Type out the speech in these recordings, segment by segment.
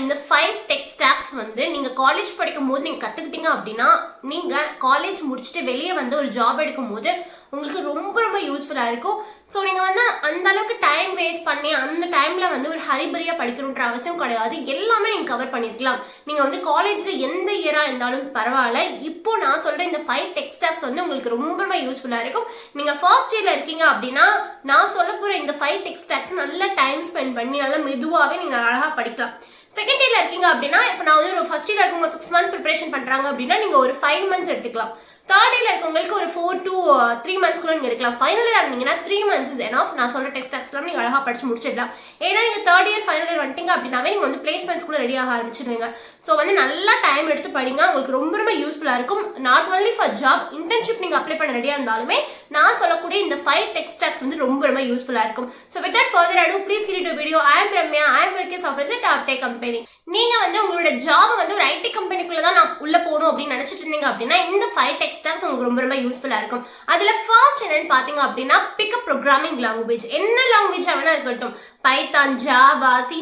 இந்த 5 tech stocks வந்து நீங்க காலேஜ் படிக்கும் போது நீங்க கத்துக்கிட்டீங்க அப்படின்னா நீங்க காலேஜ் முடிச்சுட்டு வெளியே வந்து ஒரு ஜாப் எடுக்கும் போது உங்களுக்கு ரொம்ப ரொம்ப யூஸ்ஃபுல்லா இருக்கும். ஸோ நீங்க வந்து அந்த அளவுக்கு டைம் வேஸ்ட் பண்ணி அந்த டைம்ல வந்து ஒரு ஹரிபரியா படிக்கணுன்ற அவசியம் கிடையாது. எல்லாமே நீங்க கவர் பண்ணிருக்கலாம். நீங்க வந்து காலேஜ்ல எந்த இயரா இருந்தாலும் பரவாயில்ல. இப்போ நான் சொல்ற இந்த 5 டெக் ஸ்டாக்ஸ் வந்து உங்களுக்கு ரொம்ப ரொம்ப யூஸ்ஃபுல்லா இருக்கும். நீங்க ஃபர்ஸ்ட் இயர்ல இருக்கீங்க அப்படின்னா நான் சொல்ல போற இந்த 5 டெக் ஸ்டாக்ஸ் நல்லா டைம் ஸ்பெண்ட் பண்ணி நல்லா மெதுவாவே நீங்க அழகா படிக்கலாம். செகண்ட் இயர்ல இருக்கீங்க அப்படின்னா இப்போ நான் வந்து ஒரு ஃபர்ஸ்ட் இயர்ல இருக்கவங்க 6 மந்த்ஸ் ப்ரிப்பரேஷன் பண்றாங்க அப்படின்னா நீங்க ஒரு 5 மந்த்ஸ் எடுத்துக்கலாம். தேர்ட் இயர்ல இருக்கவங்களுக்கு ஒரு 4 to 3 மந்த்ஸ்க்குள்ள நீங்க எடுக்கலாம். ஃபைனல் இயர் இருந்தீங்கன்னா 3 months இஸ் எனஃப். நான் சொல்ற டெக்ஸ்ட் எல்லாம் நீங்க அழகா படிச்சு முடிச்சிடலாம். ஏன்னா நீங்க தேர்ட் இயர் ஃபைனல் இயர் வந்துட்டீங்க அப்படின்னாவே நீங்க வந்து பிளேஸ்மெண்ட்ஸ்க்குள்ள ரெடி ஆக ஆரம்பிச்சிடுவீங்க. ஸோ வந்து நல்லா டைம் எடுத்து படிங்க. உங்களுக்கு ரொம்ப ரொம்ப யூஸ்ஃபுல்லா இருக்கும். Not only for job, internship நீங்க அப்ளை பண்ண ரெடியா இருந்தாலுமே நான் சொல்லக்கூடிய இந்த 5 டெக் ஸ்டாக்ஸ் வந்து ரொம்ப ரொம்ப யூஸ்ஃபுல்லா இருக்கும். So without further ado please click to video. I am Ramya. I am working software at top tech company. நீங்க வந்து உங்களோட ஜாப் வந்து ஒரு ஐடி கம்பெனிக்குள்ள தான் நான் உள்ள போகணும் அப்படின்னு நினைச்சிட்டு இருந்தீங்க அப்படின்னா இந்த 5 டெக் ஸ்டாக்ஸ் உங்களுக்கு ரொம்ப ரொம்ப யூஸ்ஃபுல்லா இருக்கும். அதுல ஃபர்ஸ்ட் என்னன்னு பாத்தீங்க அப்படின்னா பிக் அப் ப்ரோக்ராமிங் லாங்குவேஜ். என்ன லாங்குவேஜ் வேணா இருக்கட்டும், பைத்தான், ஜாவா, C++,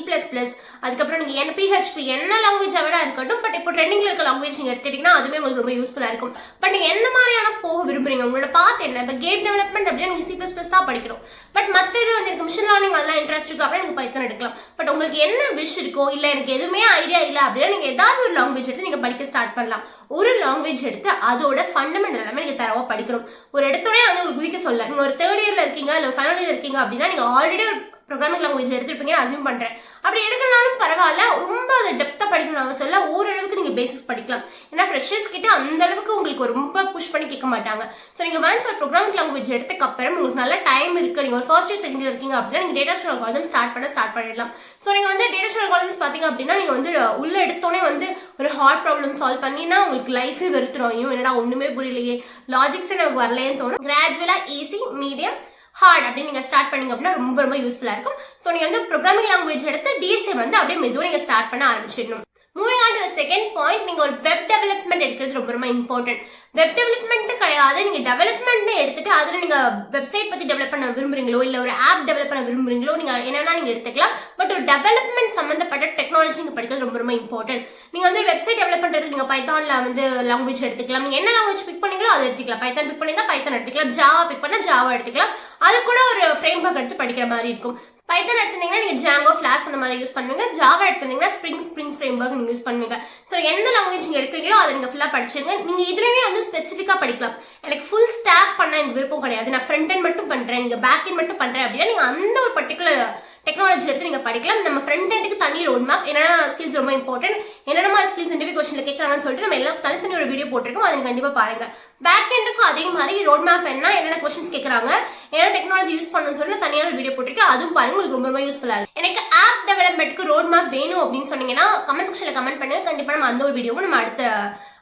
அதுக்கப்புறம் நீங்க NPHP என்ன லாங்குவேஜ் வேணா இருக்கட்டும். பட் இப்போ ட்ரெண்டிங்ல இருக்க லாங்குவேஜ் நீங்க எடுத்துட்டீங்கன்னா அதுவே உங்களுக்கு ரொம்ப யூஸ்ஃபுல்லா இருக்கும். பட் நீங்க என்ன மாதிரியான போக விரும்புறீங்க, உங்களோட பாத் என்ன? இப்போ கேம் டெவலப்மெண்ட் அப்படின்னா நீங்க C++ தான் படிக்கணும். பட் மற்ற இது வந்து எனக்கு மிஷின் லேர்னிங் அதெல்லாம் இன்ட்ரெஸ்ட் இருக்கு அப்படின்னா நீங்க பைத்தான் எடுக்கலாம். பட் உங்களுக்கு என்ன விஷ் இருக்கோ, இல்ல எனக்கு எதுவுமே ஐடியா இல்லை அப்படின்னா நீங்க ஏதாவது ஒரு லாங்குவேஜ் எடுத்து நீங்க படிக்க ஸ்டார்ட் பண்ணலாம். ஒரு லாங்குவேஜ் எடுத்து அதோட ஃபண்டமெண்டல் எல்லாமே நீங்க தரவா படிக்கணும். ஒரு இடத்தோடய வந்து உங்களுக்கு குயிக்க சொல்ல, நீங்க ஒரு தேர்ட் இயர்ல இருக்கீங்க இல்ல ஃபைனல் இயர் இருக்கீங்க அப்படின்னா நீங்க ஆல்ரெடி ஒரு ப்ரோக்ராமிங் லாங்குவேஜ் எடுத்துருப்பீங்கன்னு அசியூம் பண்றேன். அப்படி எடுக்கலாலும் பரவாயில்ல, ரொம்ப அதை டெப்தா படிக்கணும் அவசியம் இல்லை. ஓரளவுக்கு நீங்க பேசிக்ஸ் படிக்கலாம். ஏன்னா ஃப்ரெஷர்ஸ் கிட்ட அந்த அளவுக்கு உங்களுக்கு ரொம்ப புஷ் பண்ணி கேட்க மாட்டாங்க. ஸோ நீங்க ஒன்ஸ் ஒரு ப்ரோக்ராமிங் லாங்குவேஜ் எடுத்ததுக்கு அப்புறம் உங்களுக்கு நல்ல டைம் இருக்கு, நீங்க ஒரு ஃபர்ஸ்ட் இயர் செகண்ட் இயர் இருக்கீங்க அப்படின்னா நீங்க டேட்டா ஸ்ட்ரக்சர் அல்காரிதம் ஸ்டார்ட் பண்ணிடலாம். ஸோ நீங்க வந்து டேட்டா ஸ்ட்ரக்சர் அல்காரிதம்ஸ் பாத்தீங்க அப்படின்னா நீங்க வந்து உள்ள எடுத்தோடனே வந்து ஒரு ஹார்ட் ப்ராப்ளம் சால்வ் பண்ணினா உங்களுக்கு லைஃபே வெறுத்துரும். ஐயோ என்னடா ஒண்ணுமே புரியலையே, லாஜிக்ஸே நமக்கு வரலையேன்னு தோணும். கிராஜுவலா ஈஸி, மீடியம், ஹார்ட் அப்படின்னு நீங்க ஸ்டார்ட் பண்ணீங்க அப்படின்னா ரொம்ப ரொம்ப யூஸ்ஃபுல்லா இருக்கும். ஸோ நீங்க வந்து ப்ரோக்ராமிங் லாங்குவேஜ் எடுத்து DSA வந்து அப்படியே மெதுவாக நீங்க ஸ்டார்ட் பண்ண ஆரம்பிச்சிடணும். Moving on to second point, நீங்க ஒரு வெப் டெவலப்மெண்ட் எடுக்கிறது ரொம்ப ரொம்ப இம்பார்ட்டன்ட். வெப் டெவலப்மெண்ட் கிடையாது, நீங்க டெவலப்மெண்ட் எடுத்துட்டு அதுல நீங்க வெப்சைட் பத்தி டெவலப் பண்ண விரும்புறீங்களோ இல்ல ஒரு ஆப் டெவலப் பண்ண விரும்புறீங்களோ நீங்க என்னன்னா நீங்க எடுத்துக்கலாம். பட் ஒரு டெவலப்மெண்ட் சம்பந்தப்பட்ட டெக்னாலஜி நீங்க படிக்கிறது ரொம்ப ரொம்ப இம்பார்ட்டன்ட். நீங்க வந்து வெப்சைட் டெவலப் பண்றதுக்கு நீங்க பைத்தான்ல வந்து லாங்குவேஜ் எடுத்துக்கலாம். நீங்க என்ன லாங்குவேஜ் பிக் பண்ணீங்களோ அதை எடுத்துக்கலாம். பைத்தான் பிக் பண்ணிருந்தா பைத்தான் எடுத்துக்கலாம். ஜாவா பிக் பண்ணா ஜாவா எடுத்துக்கலாம். அது கூட ஒரு ஃப்ரேம் ஒர்க் எடுத்து படிக்கிற மாதிரி இருக்கும். பைத்தான் எடுத்திருந்தீங்கன்னா நீங்க ஜாங்கோ, ஃபிளாஸ்க் அந்த மாதிரி யூஸ் பண்ணுவீங்க. ஜாவா எடுத்திருந்தீங்கன்னா ஸ்ப்ரிங் ஃப்ரேம் ஒர்க் நீங்க யூஸ் பண்ணுவீங்க. ஸோ எந்த லாங்குவேஜ் நீங்க எடுக்கிறீங்களோ அதை நீங்க ஃபுல்லா படிச்சிருங்க. நீங்க இதுலயே வந்து ஸ்பெசிஃபிக்கா படிக்கலாம். எனக்கு ஃபுல் ஸ்டாக் பண்ண எனக்கு விருப்பம் கிடையாது, நான் ஃப்ரண்ட் எண்ட் மட்டும் பண்றேன், நீங்க பேக் எண்ட் மட்டும் பண்றேன் அப்படின்னா நீங்க அந்த ஒரு பர்டிகுலர் டெக்னாலஜி எடுத்து நீங்க படிக்கலாம். நம்ம ஃப்ரண்ட் எண்டுக்கு தனி ரோட் மேப், என்னென்ன ஸ்கில்ஸ் ரொம்ப இம்பார்ட்டன்ட், என்னென்ன மாதிரி ஸ்கில்ஸ் இன்டர்வியூ கொஸ்டின்ல கேட்கறாங்கன்னு சொல்லிட்டு நம்ம எல்லாம் தனித்தனி ஒரு வீடியோ போட்டிருக்கோம், அதை கண்டிப்பா பாருங்க. பேக் எண்டுக்கும் அதே மாதிரி ரோட் மேப் என்னென்ன கொஸ்டின்ஸ் கேட்கறாங்க, என்ன டெக்னாலஜி யூஸ் பண்ணணும்னு சொல்லிட்டு தனியான வீடியோ போட்டிருக்கேன், அதுவும் பாருங்க, உங்களுக்கு ரொம்ப ரொம்ப யூஸ்ஃபுல்லா இருக்கும். எனக்கு ஆப் டெவலப்மெண்ட்க்கு ரோட் மேப் வேணும் அப்படின்னு சொன்னீங்கன்னா கமெண்ட் செக்ஷன்ல கமெண்ட் பண்ணுங்க. கண்டிப்பா நம்ம அந்த ஒரு வீடியோவும் நம்ம அடுத்த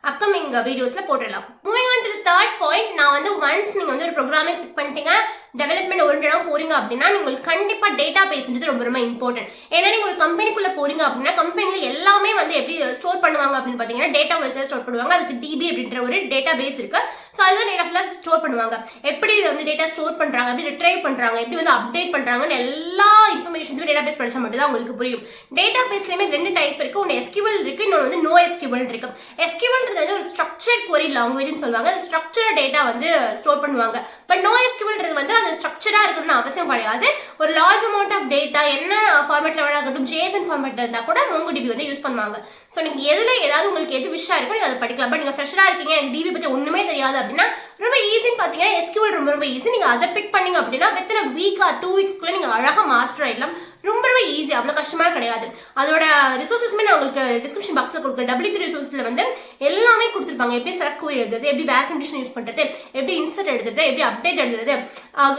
அப்கமிங் வீடியோஸ்ல போட்டுடலாம். Moving on to the third point, நான் வந்து ஒன்ஸ் நீங்க வந்து ஒரு ப்ரோக்ராமிங் பிக் பண்ணிட்டீங்க, டெவலப்மெண்ட் ஓரியன்டா போறீங்க அப்படின்னா உங்களுக்கு கண்டிப்பா டேட்டா பேஸ்ன்றது ரொம்ப ரொம்ப இம்பார்ட்டன்ட். ஏன்னா நீங்க ஒரு கம்பெனிக்குள்ள போறீங்க அப்படின்னா கம்பெனில எல்லாமே வந்து எப்படி ஸ்டோர் பண்ணுவாங்க அப்படின்னு பாத்தீங்கன்னா டேட்டா பேஸ்ல ஸ்டோர் பண்ணுவாங்க. அதுக்கு DB அப்படின்ற ஒரு டேட்டா பேஸ் இருக்கு. ஸோ அதுதான் டேட்டா ஃபுல்லா ஸ்டோர் பண்ணுவாங்க. எப்படி வந்து டேட்டா ஸ்டோர் பண்றாங்க, எப்படி ரிட்ரைவ் பண்றாங்க, எப்படி வந்து அப்டேட் பண்றாங்கன்னு எல்லா இன்ஃபர்மேஷன்ஸும் டேட்டா பேஸ் படிச்சா மட்டும் தான் உங்களுக்கு புரியும். டேட்டா பேஸ்லயுமே 2 டைப் இருக்கு. ஒன்று SQL இருக்கு, இன்னொன்று வந்து NoSQL இருக்கு. SQLன்றது வந்து ஒரு ஸ்ட்ரக்சர்ட் query லாங்குவேஜ்னு சொல்லுவாங்க. அது ஸ்ட்ரக்சர்ட் டேட்டா வந்து ஸ்டோர் பண்ணுவாங்க. பட் NoSQLன்றது வந்து அது ஸ்ட்ரக்சரா இருக்கணும்னு அவசியம் கிடையாது. ஒரு லார்ஜ் அமௌண்ட் ஆஃப் டேட்டா என்ன ஃபார்மேட்ல வேணா இருக்கட்டும், JSON ஃபார்மேட்ல இருந்தா கூட MongoDB வந்து யூஸ் பண்ணுவாங்க. ஸோ நீங்க எதுல ஏதாவது உங்களுக்கு எது விஷா இருக்கோ நீங்க அதை படிக்கலாம். பட் நீங்க ஃப்ரெஷரா இருக்கீங்க, எனக்கு DB பத்தி ஒண்ணுமே தெரியாது அப்படின்னா ரொம்ப ஈஸின்னு பாத்தீங்கன்னா SQL ரொம்ப ரொம்ப ஈஸி. நீங்க அதை பிக் பண்ணீங்க அப்படின்னா within a week or 2 weeks நீங்க அழகா மாஸ்டர் ஆயிடலாம். ரொம்ப ரொம்ப ஈஸி, அவ்வளவு கஷ்டமா கிடையாது. அதோட ரிசோர்சஸ்மே நான் உங்களுக்கு டிஸ்கிரிப்ஷன் பாக்ஸ்ல கொடுக்குறேன். W3 ரிசோர்ஸ்ல வந்து எல்லாமே கொடுத்துருப்பாங்க. எப்படி செலக்ட் query எழுதுறது, எப்படி வேர் கண்டிஷன் யூஸ் பண்றது, எப்படி இன்சர்ட் எழுதுறது, எப்படி அப்டேட் எழுதுறது,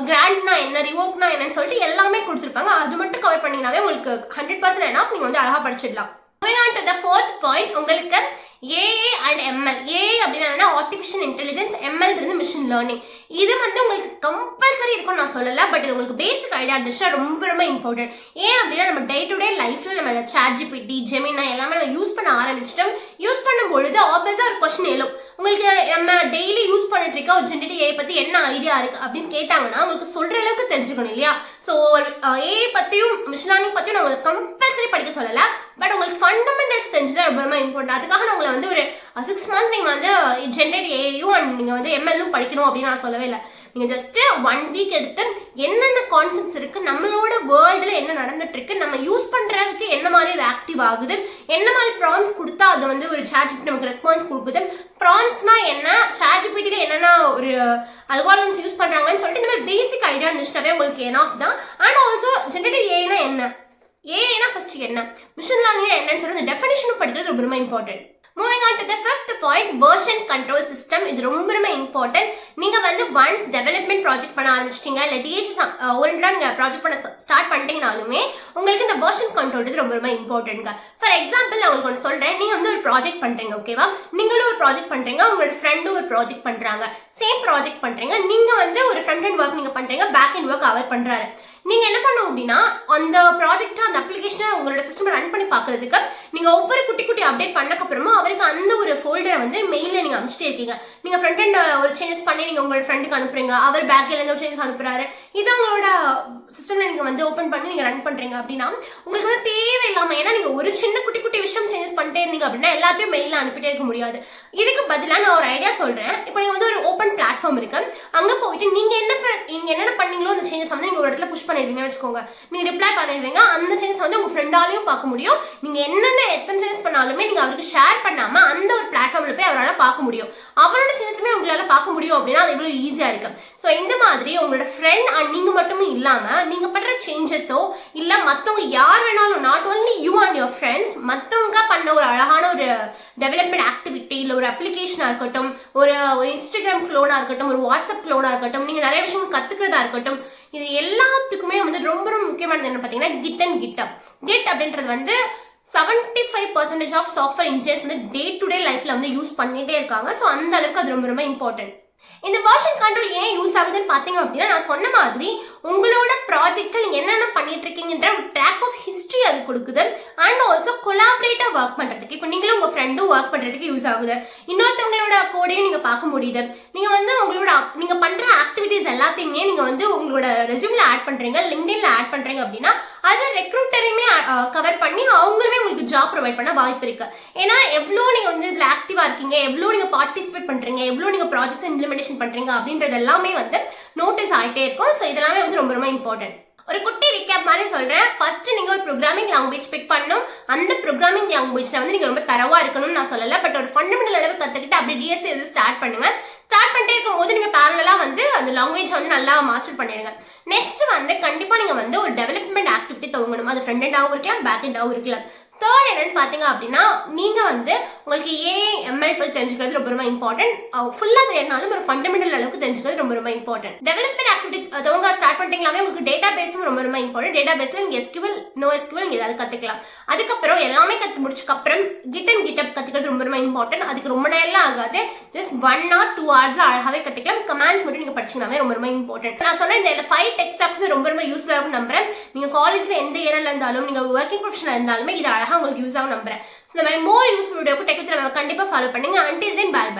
கிராண்ட்னா என்ன, ரிவோக்னா என்னன்னு சொல்லிட்டு எல்லாமே கொடுத்துருப்பாங்க. அது மட்டும் கவர் பண்ணீங்கன்னாவே உங்களுக்கு 100% எனஃப், நீங்க வந்து அழகா படிச்சிடலாம். Moving on to the fourth point, உங்களுக்கு AI and ML. AI அப்படின்னா ஆர்டிஃபிஷியல் இன்டெலிஜென்ஸ், ML இருந்து மிஷின் லேர்னிங். இது வந்து உங்களுக்கு கம்பல்சரி இருக்கும்னு நான் சொல்லல, பட் இது உங்களுக்கு பேசிக் ஐடியா இருந்துச்சுன்னா ரொம்ப ரொம்ப இம்பார்ட்டன்ட். ஏன் அப்படின்னா நம்ம டே டு டே லைஃப்ல நம்ம ChatGPT, Gemini எல்லாமே நம்ம யூஸ் பண்ண ஆரம்பிச்சிட்டோம். யூஸ் பண்ணும் பொழுது ஆப்வியஸா ஒரு கொஸ்டின் எழும். உங்களுக்கு நம்ம டெய்லி யூஸ் பண்ணிட்டு இருக்க ஒரு ஜெனரேட்டிவ் AI பத்தி என்ன ஐடியா இருக்கு அப்படின்னு கேட்டாங்கன்னா உங்களுக்கு சொல்ற அளவுக்கு தெரிஞ்சுக்கணும் இல்லையா? ஸோ ஏஐ பற்றியும் மிஷின் லேர்னிங் பற்றியும் நான் உங்களுக்கு கம்பல்சரி படிக்க சொல்லலை, பட் உங்களுக்கு ஃபண்டமெண்டல்ஸ் தெரிஞ்சது ரொம்ப ரொம்ப இம்பார்ட்டன்ட். அதுக்காக நான் உங்களை வந்து ஒரு 6 months நீங்கள் வந்து ஜென்ரேட் ஏஐயும் அண்ட் நீங்கள் வந்து எம்எல்லும் படிக்கணும் அப்படின்னு நான் சொல்லவே இல்லை. நீங்கள் ஜஸ்ட்டு 1 week எடுத்து என்னென்ன கான்செப்ட்ஸ் இருக்குது, நம்மளோட வேர்ல்டில் என்ன நடந்துட்டு இருக்கு, நம்ம யூஸ் பண்ணுறதுக்கு என்ன மாதிரி அது ஆக்டிவ் ஆகுது, என்ன மாதிரி ப்ராம்ஸ் கொடுத்தா அது வந்து ஒரு ChatGPT நமக்கு ரெஸ்பான்ஸ் கொடுக்குது, ப்ராம்ஸ்னா என்ன, ChatGPTல என்னென்ன ஒரு அல்காரிதம்ஸ் யூஸ் பண்ணுறாங்கன்னு சொல்லிட்டு இந்த மாதிரி பேசிக் ஐடியா இருந்துச்சுனாவே உங்களுக்கு எனாஃப் தான். அண்ட் ஆல்சோ ஜென்ரேட்டிவ் ஏஐனா என்ன, ஏஐனா ஃபர்ஸ்ட் என்ன, மிஷின் லேர்னிங் என்னன்னு சொல்லி அந்த டெஃபினிஷனும் படிக்கிறது ரொம்ப ரொம்ப important. Moving on to the 5th point, version control system. இது ரொம்ப ரொம்ப இம்பார்ட்டன்ட். நீங்க வந்து ஒன்ஸ் டெவலப்மெண்ட் ப்ராஜெக்ட் பண்ண ஆரம்பிச்சிட்டீங்க, இல்லை டிஎஸ்சி ஓரியன்டா நீங்க ப்ராஜெக்ட் பண்ண ஸ்டார்ட் பண்ணிட்டீங்கனாலுமே உங்களுக்கு இந்த வெர்ஷன் கண்ட்ரோல் ரொம்ப ரொம்ப இம்பார்ட்டன்ட்ங்க. ஃபார் எக்ஸாம்பிள் நான் உங்களுக்கு ஒன்று சொல்றேன். நீங்க வந்து ஒரு ப்ராஜெக்ட் பண்றீங்க, ஓகேவா? நீங்களும் ஒரு ப்ராஜெக்ட் பண்றீங்க, உங்களோட ஃப்ரெண்டும் ஒரு ப்ராஜெக்ட் பண்றாங்க, சேம் ப்ராஜெக்ட் பண்றீங்க. நீங்க வந்து ஒரு ஃப்ரண்ட் அண்ட் ஒர்க் நீங்க பண்றீங்க, பேக் அண்ட் ஒர்க் அவர் பண்றாரு. நீங்க என்ன பண்ணணும் அப்படின்னா, அந்த ப்ராஜெக்ட் அந்த அப்ளிகேஷனை உங்களோட சிஸ்டம் ரன் பண்ணி பார்க்கறதுக்கு நீங்க ஒவ்வொரு குட்டி குட்டி அப்டேட் பண்ணக்கு அப்புறமா அவருக்கு அந்த ஒரு ஃபோல்டரை வந்து மெயிலில் நீங்க அனுப்பிச்சிட்டே இருக்கீங்க. நீங்க ஃப்ரண்ட் அண்ட் ஒரு சேஞ்சஸ் பண்ணி நீங்க உங்களோட ஃப்ரெண்டுக்கு அனுப்புறீங்க, அவர் பேக்ல இருந்து ஒரு சேஞ்சஸ் அனுப்புறாரு. இது உங்களோட சிஸ்டம்ல நீங்க வந்து ஓப்பன் பண்ணி நீங்க ரன் பண்றீங்க அப்படின்னா உங்களுக்கு வந்து தேவையில்லாம, ஏன்னா நீங்க ஒரு சின்ன குட்டி குட்டி விஷயம் சேஞ்சஸ் பண்ணிட்டே இருந்தீங்க அப்படின்னா எல்லாத்தையும் மெயிலில் அனுப்பிட்டே இருக்க முடியாது. இதுக்கு பதிலாக நான் ஒரு ஐடியா சொல்றேன். இப்போ நீங்க வந்து ஒரு ஓப்பன் பிளாட்ஃபார்ம் இருக்கு, அங்க போயிட்டு நீங்க என்னென்ன பண்ணீங்களோ அந்த சேஞ்சஸ் வந்து நீங்க ஒரு இடத்துல புஷ் பண்ணிடுவீங்கன்னு வச்சுக்கோங்க. நீங்க ரிப்ளை பண்ணிடுவீங்க, அந்த சேஞ்சஸ் வந்து உங்க ஃப்ரெண்டாலையும் பார்க்க முடியும். நீங்க எத்தனை சேஞ்சஸ் பண்ணாலுமே நீங்க அவருக்கு ஷேர் பண்ணாம அந்த ஒரு பிளாட்ஃபார்ம்ல போய் அவரால் பார்க்க முடியும். அவரோட சேஞ்சஸுமே உங்களால பார்க்க முடியும் அப்படின்னா அது எவ்வளவு ஈஸியா இருக்கு. ஸோ இந்த மாதிரி உங்களோட ஃப்ரெண்ட் அண்ட் நீங்க மட்டுமே இல்லாம நீங்க பண்ற சேஞ்சஸோ இல்ல மத்தவங்க யார் வேணாலும், not only you and your friends, மத்தவங்க பண்ண ஒரு அழகான ஒரு டெவலப்மெண்ட் ஆக்டிவிட்டி, இல்லை ஒரு அப்ளிகேஷனா இருக்கட்டும், ஒரு இன்ஸ்டாகிராம் க்ளோனா இருக்கட்டும், ஒரு வாட்ஸ்அப் க்ளோனா இருக்கட்டும், நீங்க நிறைய விஷயம் கத்துக்கிறதா இருக்கட்டும், இது எல்லாத்துக்குமே வந்து ரொம்ப ரொம்ப முக்கியமானது என்ன பார்த்தீங்கன்னா கிட் அண்ட் கிட்டப். கிட் அப்படின்றது வந்து 75% ஆஃப் சாஃப்ட்வேர் இன்ஜினியர்ஸ் வந்து டே டு டே லைஃப்ல வந்து யூஸ் பண்ணிட்டே இருக்காங்க. ஸோ அந்த அளவுக்கு அது ரொம்ப ரொம்ப இம்பார்ட்டன்ட். இந்த வெர்ஷன் கண்ட்ரோல் ஏன் யூஸ் ஆகுதுன்னு பார்த்தீங்க அப்படின்னா, நான் சொன்ன மாதிரி உங்களோட ப்ராஜெக்டில் நீங்கள் என்னென்ன பண்ணிட்டு இருக்கீங்கன்ற ஒரு ட்ராக் ஆஃப் ஹிஸ்ட்ரி அது கொடுக்குது. அண்ட் ஆல்சோ கொலாபரேட்டாக ஒர்க் பண்ணுறதுக்கு, இப்போ நீங்களும் உங்கள் ஃப்ரெண்டும் ஒர்க் பண்ணுறதுக்கு யூஸ் ஆகுது. இன்னொருத்தவங்களோட கோடையும் நீங்கள் பார்க்க முடியுது. நீங்கள் வந்து நீங்கள் பண்ணுற ஆக்டிவிட்டீஸ் எல்லாத்தையுமே நீங்கள் வந்து உங்களோட ரெஸ்யூமில் ஆட் பண்ணுறீங்க, லிங்க்டின்ல ஆட் பண்ணுறீங்க அப்படின்னா அது ரெக்ரூட்டரையுமே கவர் பண்ணி அவங்களுமே உங்களுக்கு ஜாப் ப்ரொவைட் பண்ண வாய்ப்பு இருக்கு. ஏன்னா எவ்வளோ நீங்கள் வந்து இதில் ஆக்டிவாக இருக்கீங்க, எவ்வளோ நீங்கள் பார்ட்டிசிபேட் பண்ணுறீங்க, எவ்வளோ நீங்கள் ப்ராஜெக்ட்ஸ் இம்ப்ளிமெண்டேஷன் பண்றீங்க அப்படின்றது எல்லாமே வந்து நோட்டீஸ் ஆகிட்டே இருக்கும். ஸோ இதெல்லாமே வந்து ரொம்ப ரொம்ப இம்பார்ட்டன்ட். ஒரு குட்டி ரிகேப் மாதிரி சொல்றேன். ஃபர்ஸ்ட் நீங்க ஒரு ப்ரோக்ராமிங் லாங்குவேஜ் பிக் பண்ணணும். அந்த ப்ரோக்ராமிங் லாங்குவேஜ்ல வந்து நீங்க ரொம்ப தரவா இருக்கணும்னு நான் சொல்லல, பட் ஒரு ஃபண்டமெண்டல் அளவு கத்துக்கிட்டு அப்படியே டிஎஸ்சி எதுவும் ஸ்டார்ட் பண்ணுங்க. ஸ்டார்ட் பண்ணிட்டே இருக்கும் போது நீங்க பேரலா வந்து அந்த லாங்குவேஜ் வந்து நல்லா மாஸ்டர் பண்ணிடுங்க. நெக்ஸ்ட் வந்து கண்டிப்பா நீங்க வந்து ஒரு டெவலப்மெண்ட் ஆக்டிவிட்டி துவங்கணும். அது ஃப்ரண்ட் எண்டாகவும் இருக்கலாம், பேக் எண்டாகவும் இருக்கலாம். தேர்ட் என்னன்னு பார்த்தீங்க அப்படின்னா, நீங்க வந்து உங்களுக்கு ஏஎம்எல் பற்றி தெரிஞ்சுக்கிறது ரொம்ப ரொம்ப இம்பார்ட்டன்ட். ஃபுல்லாக தெரியனாலும் ஒரு ஃபண்டமெண்டல் அளவுக்கு தெரிஞ்சுக்கிறது ரொம்ப ரொம்ப இம்பார்ட்டன்ட். டெவலப்மெண்ட் ஆக்டிவிட்டி அவங்க ஸ்டார்ட் பண்ணிட்டீங்களாவே உங்களுக்கு டேட்டா பேஸும் ரொம்ப ரொம்ப இம்பார்ட்டன்ட். டேட்டா பேஸில் நீங்கள் எஸ்கியூஎல், நோ எஸ்கியூஎல் நீங்கள் ஏதாவது கற்றுக்கலாம். அதுக்கப்புறம் எல்லாமே கற்று முடிச்சதுக்கப்புறம் கிட் அண்ட் கிட்டப் கற்றுக்கிறது ரொம்ப ரொம்ப இம்பார்ட்டன்ட். அதுக்கு ரொம்ப நேரம்லாம் ஆகாது, ஜஸ்ட் 1 or 2 hours அழகாவே கற்றுக்கலாம். கமாண்ட்ஸ் மட்டும் நீங்கள் படிச்சிங்கனாவே ரொம்ப ரொம்ப இம்பார்ட்டன்ட். நான் சொன்ன இந்த 5 டெக் ஸ்டாக்ஸுமே ரொம்ப ரொம்ப யூஸ்ஃபுல்லாக இருக்கும் நம்புறேன். நீங்கள் காலேஜில் எந்த ஏரியாவில் இருந்தாலும், நீங்கள் ஒர்க்கிங் ப்ரொஃபஷனில் இருந்தாலுமே இது அழகாக உங்களுக்கு யூஸ் ஆகும் நம்புறேன். இந்த மாதிரி மோர் யூஸ்ஃபுல் வீடியோக்கு டெக் வித் நம்ம கண்டிப்பாக ஃபாலோ பண்ணுங்க. Until then bye by.